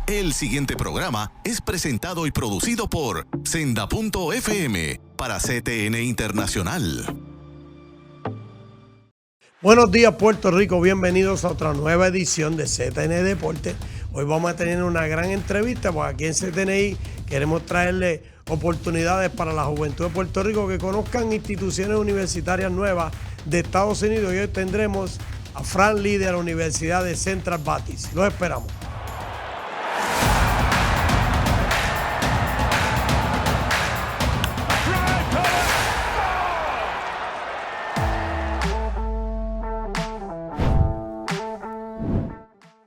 El siguiente programa es presentado y producido por Senda.fm para CTN Internacional. Buenos días, Puerto Rico. Bienvenidos a otra nueva edición de CTNi Deportes. Hoy vamos a tener una gran entrevista, porque aquí en CTNi queremos traerle oportunidades para la juventud de Puerto Rico que conozcan instituciones universitarias nuevas de Estados Unidos. Y hoy tendremos a Franklee de la Universidad de Central Baptist. Los esperamos.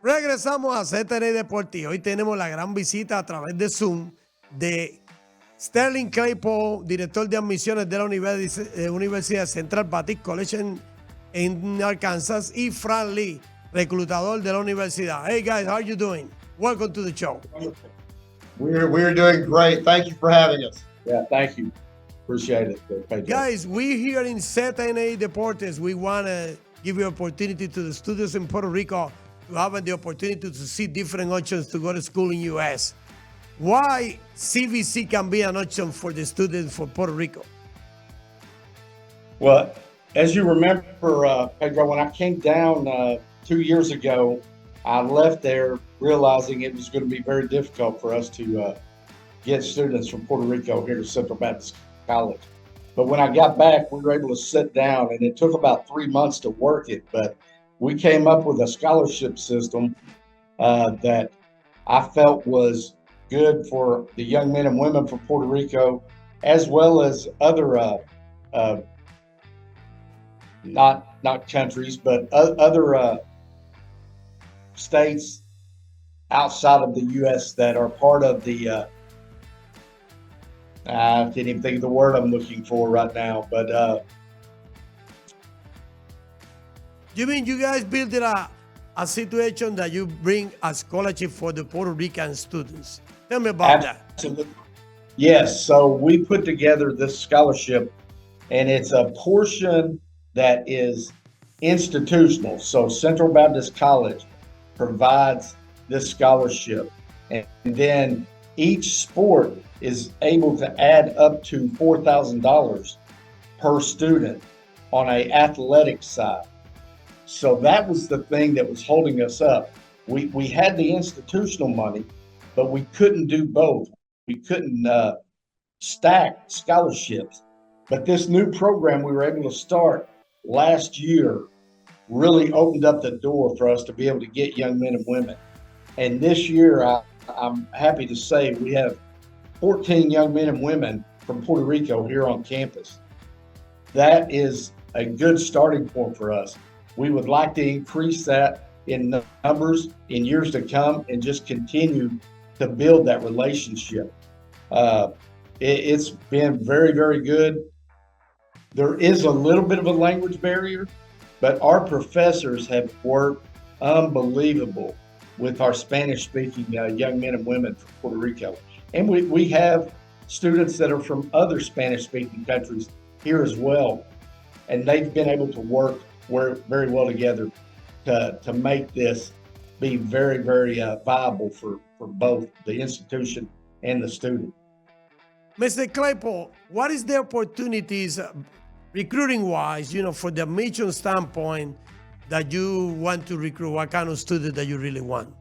Regresamos a CTNi Deportes. Hoy tenemos la gran visita a través de Zoom de Sterlyng Claypoole, director de admisiones de la Universidad Central Baptist College en Arkansas, y Franklee, reclutador de la universidad. Hey guys, how are you doing? Welcome to the show. We're doing great. Thank you for having us. Yeah, thank you. Appreciate it, Pedro. Guys, we here in CTNi Deportes, we want to give you opportunity to the students in Puerto Rico to have the opportunity to see different options to go to school in U.S. Why CVC can be an option for the students for Puerto Rico? Well, as you remember, Pedro, when I came down 2 years ago, I left there realizing it was going to be very difficult for us to get students from Puerto Rico here to Central Baptist College. But when I got back, we were able to sit down, and it took about 3 months to work it. But we came up with a scholarship system that I felt was good for the young men and women from Puerto Rico, as well as other not countries, but other states outside of the U.S. that are part of the I can't even think of the word I'm looking for right now, but You mean you guys built a situation that you bring a scholarship for the Puerto Rican students? Tell me about that. Absolutely. Yes, so we put together this scholarship, and it's a portion that is institutional. So Central Baptist College provides this scholarship, and then each sport is able to add up to $4,000 per student on an athletic side. So that was the thing that was holding us up. We had the institutional money, but we couldn't do both. We couldn't stack scholarships. But this new program we were able to start last year really opened up the door for us to be able to get young men and women. And this year, I'm happy to say we have 14 young men and women from Puerto Rico here on campus. That is a good starting point for us. We would like to increase that in numbers in years to come and just continue to build that relationship. It's been very, very good. There is a little bit of a language barrier, but our professors have worked unbelievable with our Spanish-speaking young men and women from Puerto Rico. And we have students that are from other Spanish-speaking countries here as well. And they've been able to work very well together to make this be very, very viable for both the institution and the student. Mr. Claypoole, what is the opportunities recruiting-wise, for the admission standpoint that you want to recruit? What kind of student that you really want?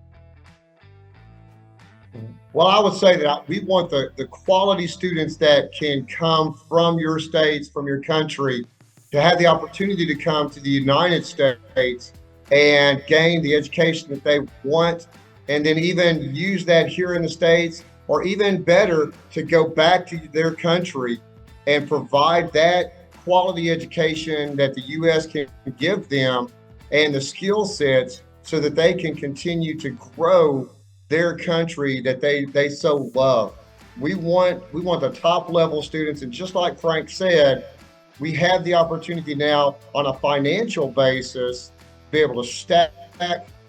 Well, I would say that we want the quality students that can come from your states, from your country, to have the opportunity to come to the United States and gain the education that they want, and then even use that here in the States, or even better, to go back to their country and provide that quality education that the U.S. can give them and the skill sets so that they can continue to grow their country that they so love. We want the top level students, and just like Frank said, we have the opportunity now on a financial basis to be able to stack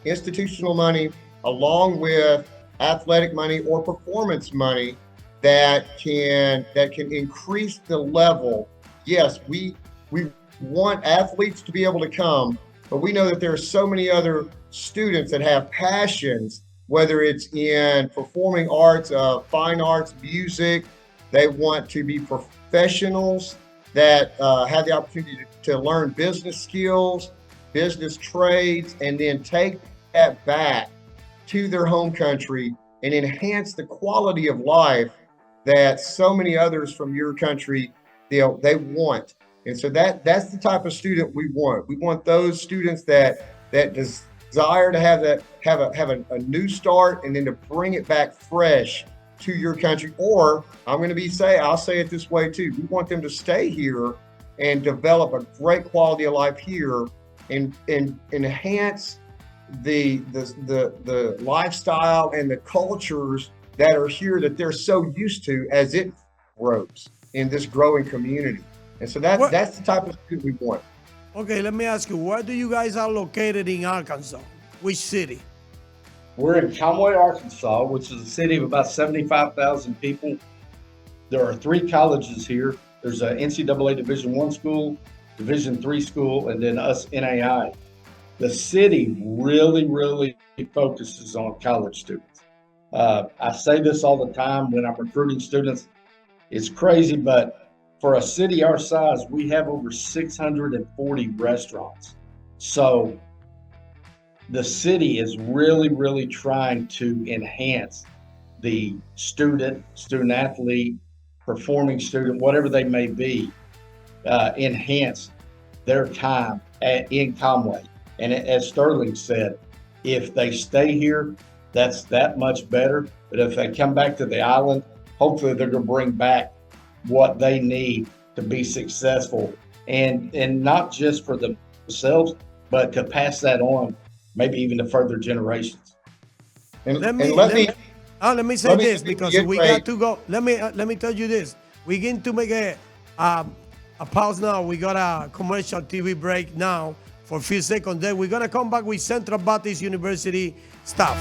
institutional money along with athletic money or performance money that can increase the level. Yes, we want athletes to be able to come, but we know that there are so many other students that have passions, whether it's in performing arts, fine arts, music. They want to be professionals that have the opportunity to learn business skills, business trades, and then take that back to their home country and enhance the quality of life that so many others from your country they want. And so that's the type of student we want. We want those students that desire to have a new start and then to bring it back fresh to your country. Or I'll say it this way too. We want them to stay here and develop a great quality of life here and enhance the lifestyle and the cultures that are here that they're so used to as it grows in this growing community. And so that's the type of student we want. Okay, let me ask you, where do you guys are located in Arkansas? Which city? We're in Conway, Arkansas, which is a city of about 75,000 people. There are 3 colleges here. There's a NCAA Division I school, Division III school, and then us NAI. The city really, really focuses on college students. I say this all the time when I'm recruiting students. It's crazy, but for a city our size, we have over 640 restaurants. So the city is really, really trying to enhance the student athlete, performing student, whatever they may be, enhance their time in Conway. And as Sterlyng said, if they stay here, that's that much better. But if they come back to the island, hopefully they're going to bring back what they need to be successful, and not just for themselves, but to pass that on, maybe even to further generations. Let me say this because we got to go. Let me tell you this. We're going to make a pause now. We got a commercial TV break now for a few seconds. Then we're gonna come back with Central Baptist University staff.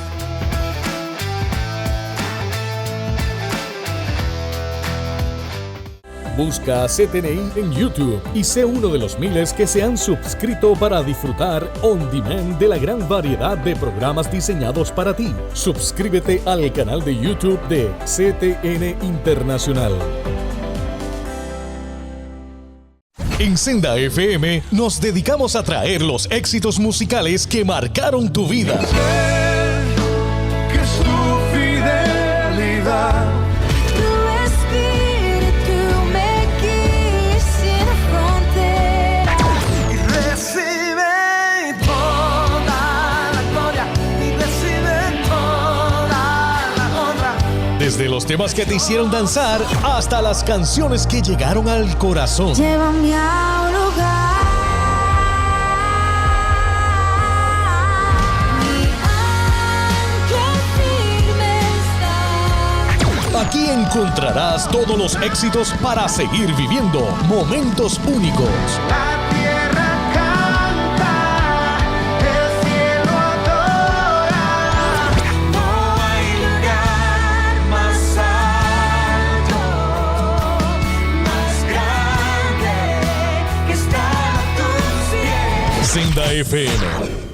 Busca a CTNi en YouTube y sé uno de los miles que se han suscrito para disfrutar on demand de la gran variedad de programas diseñados para ti. Suscríbete al canal de YouTube de CTN Internacional. En Senda FM nos dedicamos a traer los éxitos musicales que marcaron tu vida. Que su fidelidad. Desde los temas que te hicieron danzar hasta las canciones que llegaron al corazón. Llévame a un lugar. Mi ancla firme está. Aquí encontrarás todos los éxitos para seguir viviendo momentos únicos. La tierra canta, el cielo adora. No hay lugar más alto, más grande que estar a tus pies. Senda FM.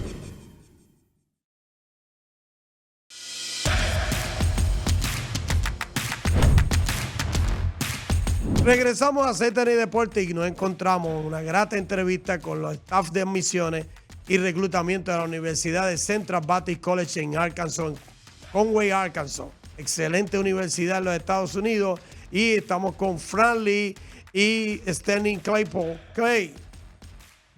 Regresamos a CTNi Deportes y nos encontramos una grata entrevista con los staff de admisiones y reclutamiento de la Universidad de Central Baptist College en Arkansas, en Conway, Arkansas. Excelente universidad en los Estados Unidos. Y estamos con Franklee y Sterlyng Claypoole. Clay,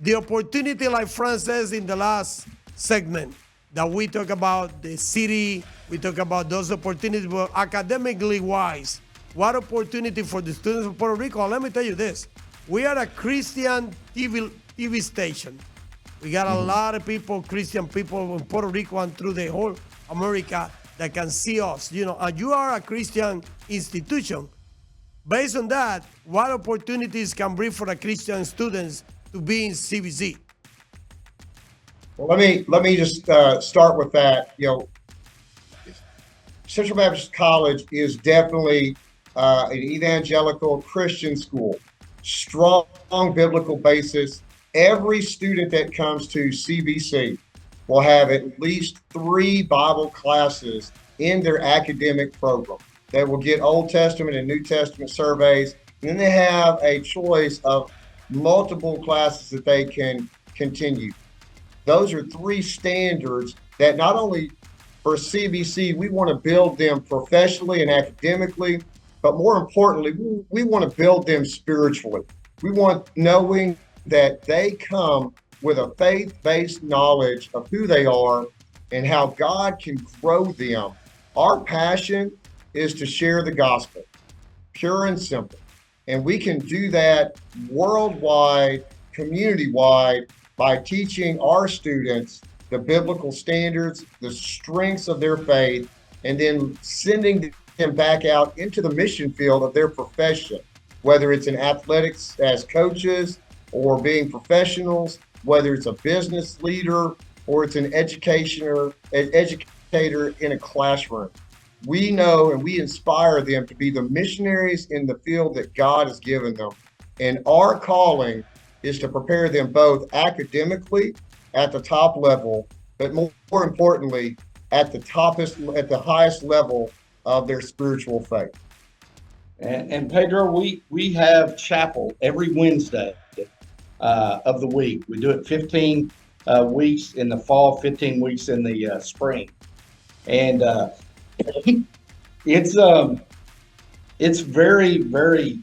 the opportunity, like Frank says in the last segment, that we talk about the city, we talk about those opportunities, but academically wise, what opportunity for the students of Puerto Rico? Let me tell you this. We are a Christian TV station. We got a lot of people, Christian people in Puerto Rico and through the whole America that can see us, you know, and you are a Christian institution. Based on that, what opportunities can bring for the Christian students to be in CBC? Well, let me just start with that. You know, Central Baptist College is definitely an evangelical Christian school, strong biblical basis. Every student that comes to CBC will have at least 3 Bible classes in their academic program. They will get Old Testament and New Testament surveys, and then they have a choice of multiple classes that they can continue. Those are 3 standards that not only for CBC, we want to build them professionally and academically, but more importantly, we want to build them spiritually. We want knowing that they come with a faith-based knowledge of who they are and how God can grow them. Our passion is to share the gospel, pure and simple. And we can do that worldwide, community-wide, by teaching our students the biblical standards, the strengths of their faith, and then sending them back out into the mission field of their profession, whether it's in athletics as coaches or being professionals, whether it's a business leader or it's an educator in a classroom. We know and we inspire them to be the missionaries in the field that God has given them. And our calling is to prepare them both academically at the top level, but more importantly, at the highest level of their spiritual faith. And Pedro, we have chapel every Wednesday of the week. We do it 15 weeks in the fall, 15 weeks in the spring, and it's very, very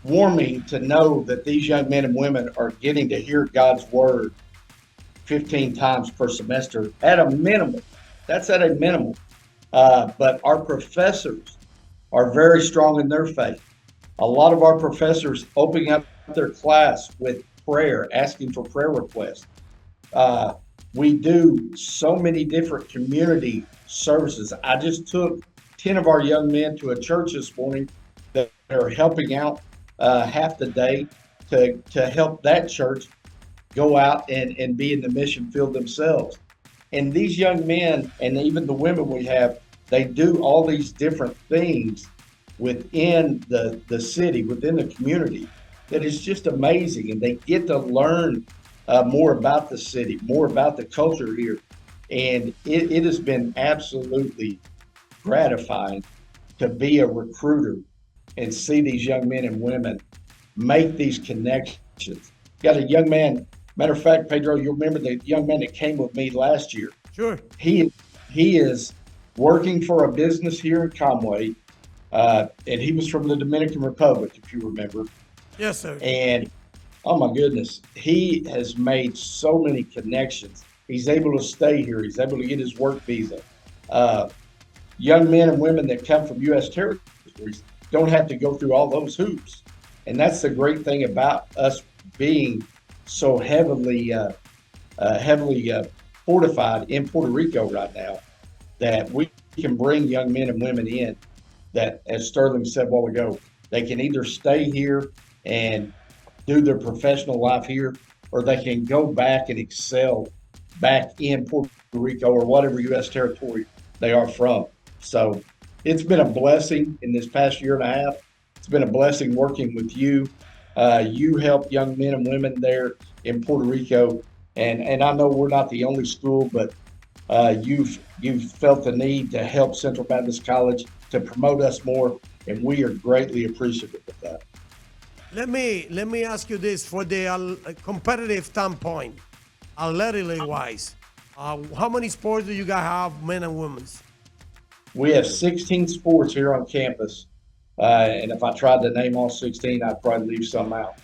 warming to know that these young men and women are getting to hear God's word 15 times per semester at a minimum. That's at a minimum. But our professors are very strong in their faith. A lot of our professors opening up their class with prayer, asking for prayer requests. We do so many different community services. I just took 10 of our young men to a church this morning that are helping out half the day to help that church go out and be in the mission field themselves. And these young men and even the women we have, they do all these different things within the city, within the community, that is just amazing. And they get to learn more about the city, more about the culture here. And it has been absolutely gratifying to be a recruiter and see these young men and women make these connections. Got a young man, matter of fact, Pedro, you'll remember the young man that came with me last year. Sure. He is working for a business here in Conway, and he was from the Dominican Republic, if you remember. Yes, sir. And oh my goodness, he has made so many connections. He's able to stay here. He's able to get his work visa. Young men and women that come from U.S. territories don't have to go through all those hoops. And that's the great thing about us being so heavily fortified in Puerto Rico right now, that we can bring young men and women in that, as Sterlyng said a while ago, they can either stay here and do their professional life here, or they can go back and excel back in Puerto Rico or whatever U.S. territory they are from. So it's been a blessing in this past year and a half. It's been a blessing working with you. You help young men and women there in Puerto Rico. And I know we're not the only school, but you've felt the need to help Central Baptist College to promote us more, and we are greatly appreciative of that. Let me ask you this, for the competitive standpoint, athletically wise, how many sports do you guys have, men and women? We have 16 sports here on campus, and if I tried to name all 16, I'd probably leave some out.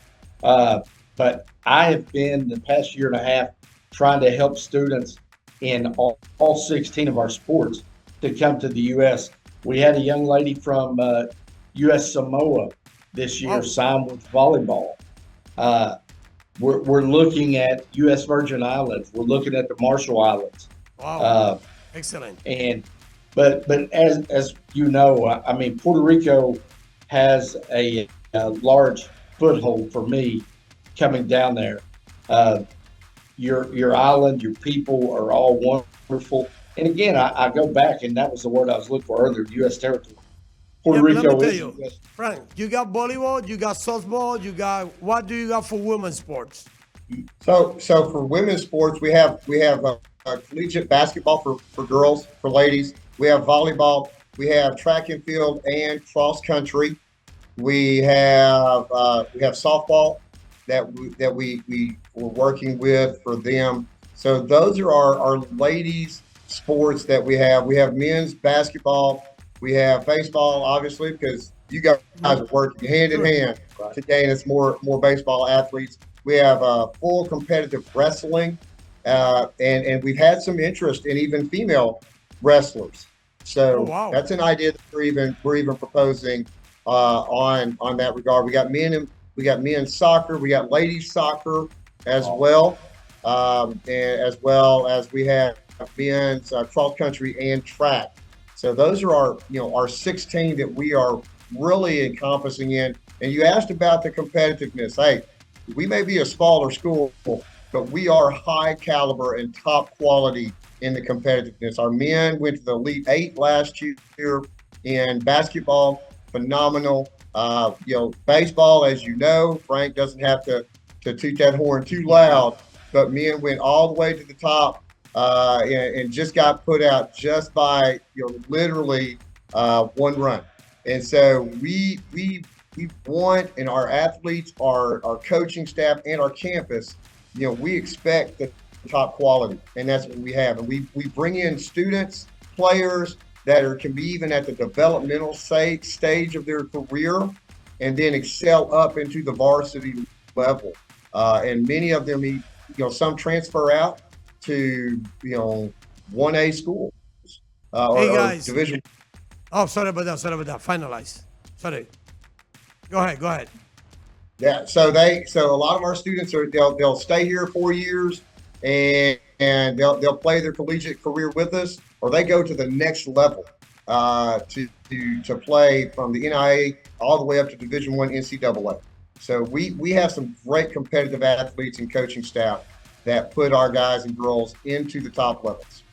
But I have been the past year and a half trying to help students in all 16 of our sports to come to the U.S. We had a young lady from U.S. Samoa this year sign with volleyball. We're looking at U.S. Virgin Islands. We're looking at the Marshall Islands. Wow, excellent. But as you know, I mean, Puerto Rico has a large foothold for me coming down there. Your island, your people are all wonderful. And again, I go back, and that was the word I was looking for earlier, U.S. territory. Puerto Rico let me tell is you, US. Frank, you got volleyball, you got softball, what do you got for women's sports? So for women's sports, we have collegiate basketball for girls, for ladies. We have volleyball. We have track and field and cross country. We have softball that we were working with for them. So those are our ladies sports that we have. We have men's basketball. We have baseball, obviously, because you guys are working hand in hand today, and it's more baseball athletes. We have full competitive wrestling, and we've had some interest in even female wrestlers. So that's an idea that we're even proposing on that regard. We got men's soccer, we got ladies soccer as well, and as well as we have men's cross country and track. So those are our 16 that we are really encompassing in. And you asked about the competitiveness. Hey, we may be a smaller school, but we are high caliber and top quality in the competitiveness. Our men went to the Elite Eight last year in basketball, phenomenal. Baseball, as you know, Frank doesn't have to toot that horn too loud, but men went all the way to the top and just got put out just by literally one run. And so we want, and our athletes, our coaching staff, and our campus, we expect the top quality, and that's what we have. And we bring in students, players that can be even at the developmental stage of their career, and then excel up into the varsity level. And many of them, some transfer out to 1A schools hey guys. or division. Oh, sorry about that. Finalize. Sorry. Go ahead. Yeah. So a lot of our students they'll stay here 4 years and they'll play their collegiate career with us, or they go to the next level to play from the NIA all the way up to Division I NCAA. So we have some great competitive athletes and coaching staff that put our guys and girls into the top levels.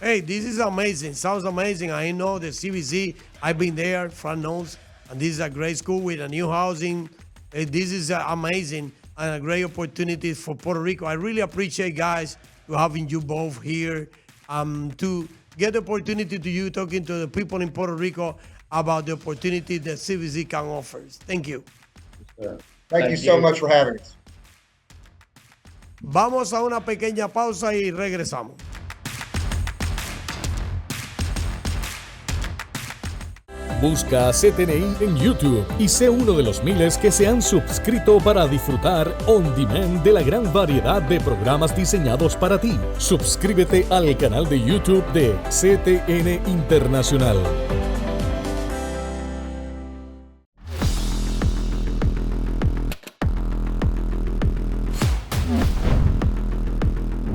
Hey, this is amazing. Sounds amazing. I know the CBC. I've been there, front nose, and this is a great school with a new housing. This is amazing and a great opportunity for Puerto Rico. I really appreciate, guys, to having you both here, to get the opportunity to you talking to the people in Puerto Rico about the opportunity that CBC can offer. Thank you. Thank you so much for having us. Vamos a una pequeña pausa y regresamos. Busca CTNi en YouTube y sé uno de los miles que se han suscrito para disfrutar on demand de la gran variedad de programas diseñados para ti. Suscríbete al canal de YouTube de CTN Internacional.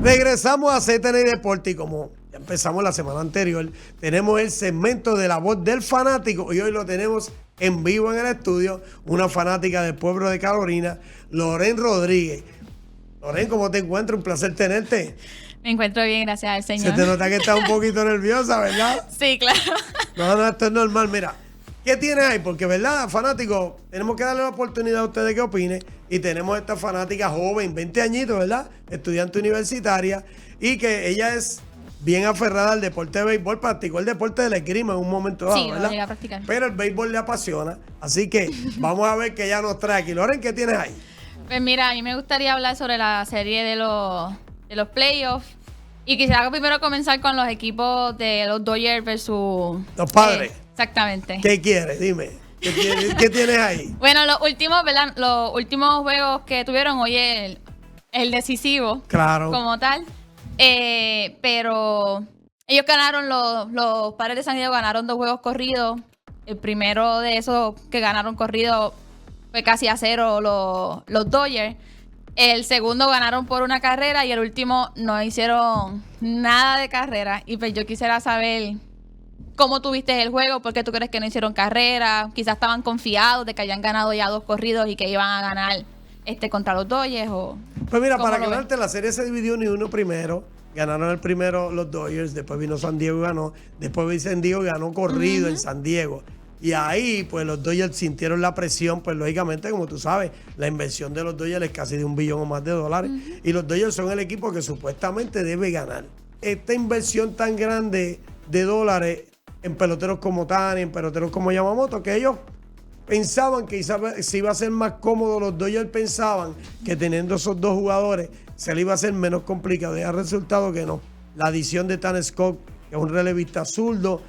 Regresamos a CTNi Deportes y como ya empezamos la semana anterior, tenemos el segmento de la voz del fanático y hoy lo tenemos en vivo en el estudio, una fanática del pueblo de Carolina, Léon Rodríguez. Léon, ¿cómo te encuentras? Un placer tenerte. Me encuentro bien, gracias al Señor. Se te nota que estás un poquito nerviosa, ¿verdad? Sí, claro. No, esto es normal. Mira, ¿qué tienes ahí? Porque, ¿verdad, fanático? Tenemos que darle la oportunidad a ustedes que opinen. Y tenemos esta fanática joven, 20 añitos, ¿verdad? Estudiante universitaria. Y que ella es bien aferrada al deporte de béisbol. Practicó el deporte del esgrima en un momento dado, sí, ¿verdad? Llegué a practicar. Pero el béisbol le apasiona. Así que vamos a ver qué ella nos trae aquí. Léon, ¿qué tienes ahí? Pues mira, a mí me gustaría hablar sobre la serie de los playoffs. Y quisiera primero comenzar con los equipos de los Dodgers versus... Los Padres. Exactamente. ¿Qué quieres? Dime. ¿Qué tienes ahí? Bueno, los últimos, ¿verdad? Los últimos juegos que tuvieron hoy el decisivo. Claro. Como tal. Pero ellos ganaron, los Padres de San Diego ganaron 2 juegos corridos. El primero de esos que ganaron corrido fue casi a 0 los Dodgers. El segundo ganaron por 1 carrera y el último no hicieron nada de carrera. Y pues yo quisiera saber cómo tuviste el juego, por qué tú crees que no hicieron carrera. Quizás estaban confiados de que hayan ganado ya 2 corridos y que iban a ganar contra los Dodgers. Pues mira, para aclararte, la serie se dividió 1-1 primero. Ganaron el primero los Dodgers, después vino San Diego y ganó. Después vino San Diego y ganó corrido en San Diego. Y ahí, pues los Dodgers sintieron la presión, pues lógicamente, como tú sabes, la inversión de los Dodgers es casi de $1 billón o más de dólares. Y los Dodgers son el equipo que supuestamente debe ganar. Esta inversión tan grande de dólares en peloteros como Ohtani, en peloteros como Yamamoto, que ellos pensaban que se iba a ser más cómodo. Los Dodgers pensaban que teniendo esos dos jugadores se le iba a hacer menos complicado. Y ha resultado que no. La adición de Tan Scott, que es un relevista zurdo,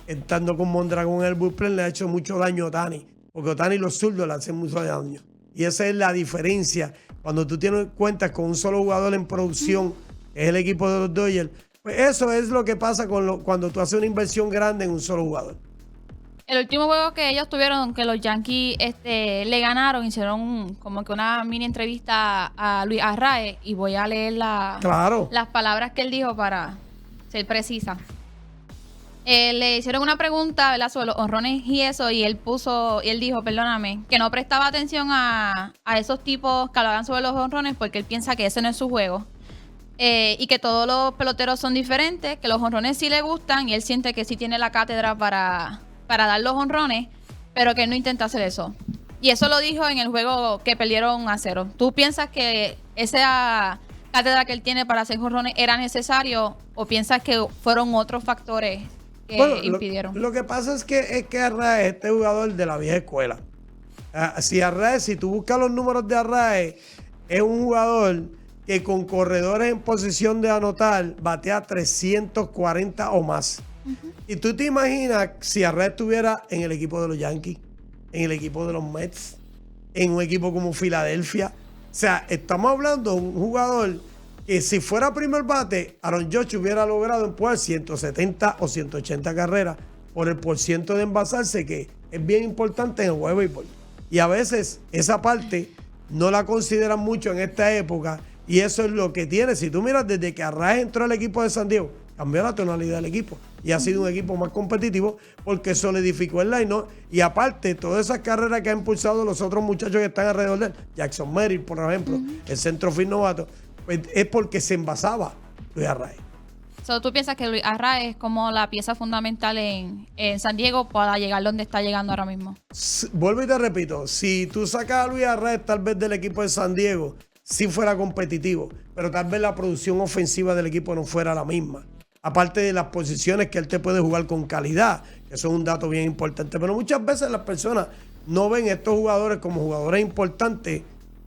estando con Mondragón en el bullpen, le ha hecho mucho daño a Ohtani, porque Ohtani los zurdos le hacen mucho daño. Y esa es la diferencia. Cuando tú tienes cuentas con un solo jugador en producción, que es el equipo de los Dodgers, pues eso es lo que pasa cuando tú haces una inversión grande en un solo jugador. El último juego que ellos tuvieron, que los Yankees le ganaron, hicieron como que una mini entrevista a Luis Arraez, y voy a leer las palabras que él dijo para ser precisa. Le hicieron una pregunta, ¿verdad?, sobre los honrones y eso, y él dijo, perdóname, que no prestaba atención a esos tipos que hablaban sobre los honrones porque él piensa que ese no es su juego. Y que todos los peloteros son diferentes, que los honrones sí le gustan y él siente que sí tiene la cátedra para dar los honrones, pero que él no intenta hacer eso. Y eso lo dijo en el juego que perdieron 1-0. ¿Tú piensas que esa cátedra que él tiene para hacer honrones era necesario, o piensas que fueron otros factores que impidieron? Lo que pasa es que Arraez es este jugador de la vieja escuela. Si tú buscas los números de Arraez, es un jugador que con corredores en posición de anotar batea 340 o más. Y tú te imaginas si Arraez estuviera en el equipo de los Yankees, en el equipo de los Mets, en un equipo como Filadelfia. O sea, estamos hablando de un jugador que si fuera primer bate, Aaron Judge hubiera logrado empujar 170 o 180 carreras por el porciento de envasarse, que es bien importante en el juego de béisbol. Y a veces esa parte no la consideran mucho en esta época, y eso es lo que tiene. Si tú miras, desde que Arraez entró al equipo de San Diego, cambió la tonalidad del equipo y ha sido un equipo más competitivo porque solidificó el line-up. Y aparte, todas esas carreras que han impulsado los otros muchachos que están alrededor de él, Jackson Merrill, por ejemplo, el centrofield novato, pues es porque se envasaba Luis Arraez. ¿Tú piensas que Luis Arraez es como la pieza fundamental en San Diego para llegar donde está llegando ahora mismo? Vuelvo y te repito, si tú sacas a Luis Arraez tal vez del equipo de San Diego, sí fuera competitivo, pero tal vez la producción ofensiva del equipo no fuera la misma. Aparte de las posiciones que él te puede jugar con calidad, que eso es un dato bien importante. Pero muchas veces las personas no ven a estos jugadores como jugadores importantes,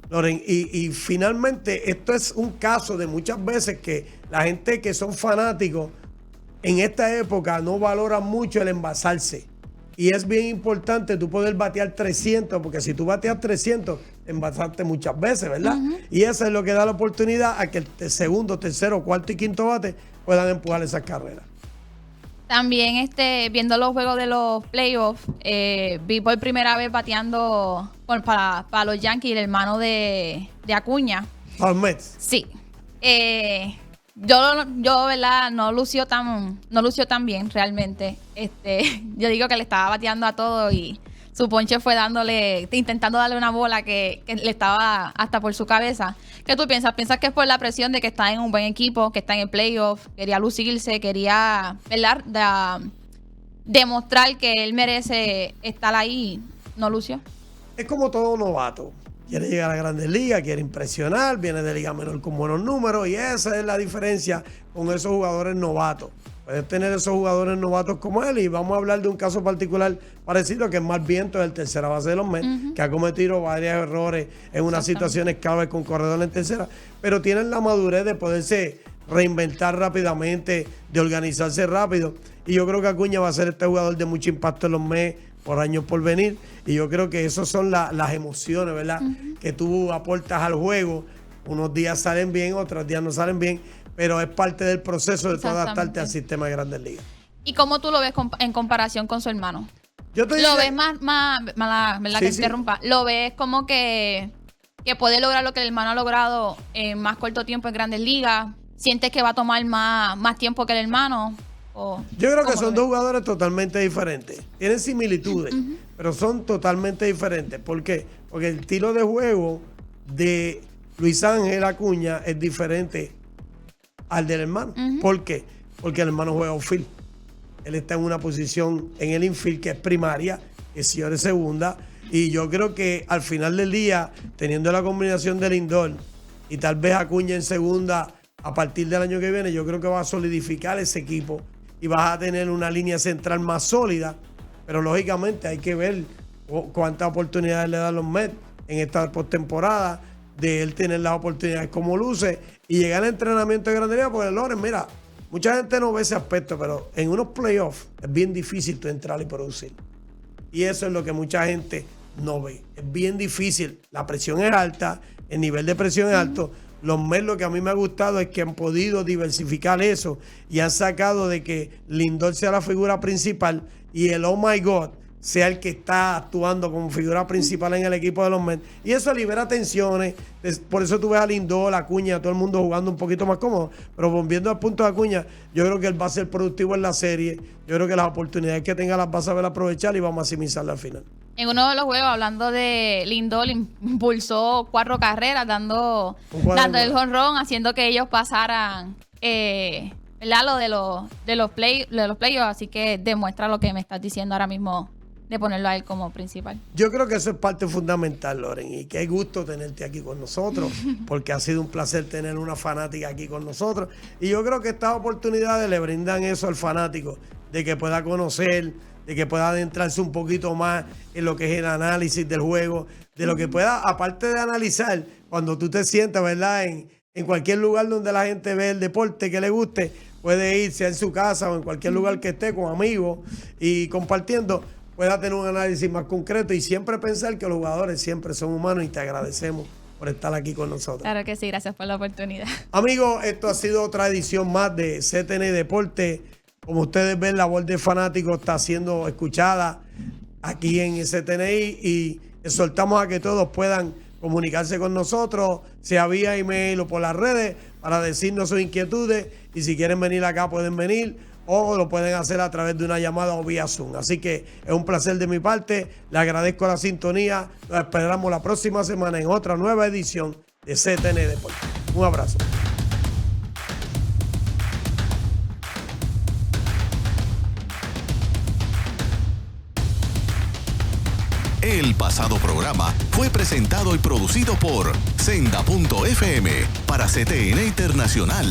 Loren, y finalmente esto es un caso de muchas veces que la gente que son fanáticos en esta época no valora mucho el envasarse. Y es bien importante tú poder batear 300, porque si tú bateas 300, envasaste muchas veces, ¿verdad? Y eso es lo que da la oportunidad a que el segundo, tercero, cuarto y quinto bate puedan empujar esas carreras. También viendo los juegos de los playoffs, vi por primera vez bateando para los Yankees el hermano de Acuña. ¿Para los Mets? Sí. Yo, ¿verdad? No lució tan bien realmente. Yo digo que le estaba bateando a todo y su ponche fue intentando darle una bola que le estaba hasta por su cabeza. ¿Qué tú piensas? ¿Piensas que es por la presión de que está en un buen equipo, que está en el playoff, quería lucirse, quería, ¿verdad?, demostrar que él merece estar ahí? ¿No lució? Es como todo novato. Quiere llegar a Grandes Ligas, quiere impresionar, viene de Liga Menor con buenos números, y esa es la diferencia con esos jugadores novatos. Puedes tener esos jugadores novatos como él, y vamos a hablar de un caso particular parecido, que es Mark Viento, el tercera base de los Mets, que ha cometido varios errores en unas situaciones clave con corredor en tercera, pero tienen la madurez de poderse reinventar rápidamente, de organizarse rápido, y yo creo que Acuña va a ser este jugador de mucho impacto en los Mets por años por venir, y yo creo que esas son las emociones, ¿verdad?, que tú aportas al juego. Unos días salen bien, otros días no salen bien, pero es parte del proceso de tú adaptarte al sistema de Grandes Ligas. ¿Y cómo tú lo ves en comparación con su hermano? Yo te ¿Lo ves más ¿verdad? Que interrumpa? ¿Lo ves como que puede lograr lo que el hermano ha logrado en más corto tiempo en Grandes Ligas? ¿Sientes que va a tomar más tiempo que el hermano? Yo creo que son dos jugadores totalmente diferentes. Tienen similitudes, pero son totalmente diferentes. ¿Por qué? Porque el estilo de juego de Luis Ángel Acuña es diferente al del hermano. ¿Por qué? Porque el hermano juega outfield. Él está en una posición en el infield que es primaria, que si es segunda. Y yo creo que al final del día, teniendo la combinación del Lindor y tal vez Acuña en segunda a partir del año que viene, yo creo que va a solidificar ese equipo y vas a tener una línea central más sólida. Pero lógicamente hay que ver cuántas oportunidades le dan los Mets en esta postemporada, de él tener las oportunidades como luce y llegar al entrenamiento de Grandes Ligas, porque Loren, mira, mucha gente no ve ese aspecto, pero en unos playoffs es bien difícil tú entrar y producir. Y eso es lo que mucha gente no ve. Es bien difícil. La presión es alta, el nivel de presión es alto. Los Mets, lo que a mí me ha gustado es que han podido diversificar eso y han sacado de que Lindor sea la figura principal y el oh my God sea el que está actuando como figura principal en el equipo de los Mets. Y eso libera tensiones. Por eso tú ves a Lindor, a Acuña, a todo el mundo jugando un poquito más cómodo. Pero volviendo al punto de Acuña, yo creo que él va a ser productivo en la serie. Yo creo que las oportunidades que tenga las va a saber aprovechar y va a maximizarlas al final. En uno de los juegos, hablando de Lindor, impulsó 4 carreras dando el jonrón, haciendo que ellos pasaran ¿verdad? Lo de los playoffs. Así que demuestra lo que me estás diciendo ahora mismo, de ponerlo a él como principal. Yo creo que eso es parte fundamental, Loren, y qué gusto tenerte aquí con nosotros, porque ha sido un placer tener una fanática aquí con nosotros. Y yo creo que estas oportunidades le brindan eso al fanático, de que pueda conocer, de que pueda adentrarse un poquito más en lo que es el análisis del juego, de lo que pueda, aparte de analizar, cuando tú te sientas, ¿verdad? En cualquier lugar donde la gente ve el deporte que le guste, puede irse en su casa o en cualquier lugar que esté con amigos y compartiendo, pueda tener un análisis más concreto y siempre pensar que los jugadores siempre son humanos y te agradecemos por estar aquí con nosotros. Claro que sí, gracias por la oportunidad. Amigos, esto ha sido otra edición más de CTNi Deportes. Como ustedes ven, la voz del fanático está siendo escuchada aquí en CTNi y exhortamos a que todos puedan comunicarse con nosotros, sea vía email o por las redes, para decirnos sus inquietudes y si quieren venir acá pueden venir o lo pueden hacer a través de una llamada o vía Zoom. Así que es un placer de mi parte, le agradezco la sintonía, nos esperamos la próxima semana en otra nueva edición de CTNi Deportes. Un abrazo. El pasado programa fue presentado y producido por Senda.fm para CTNi Internacional.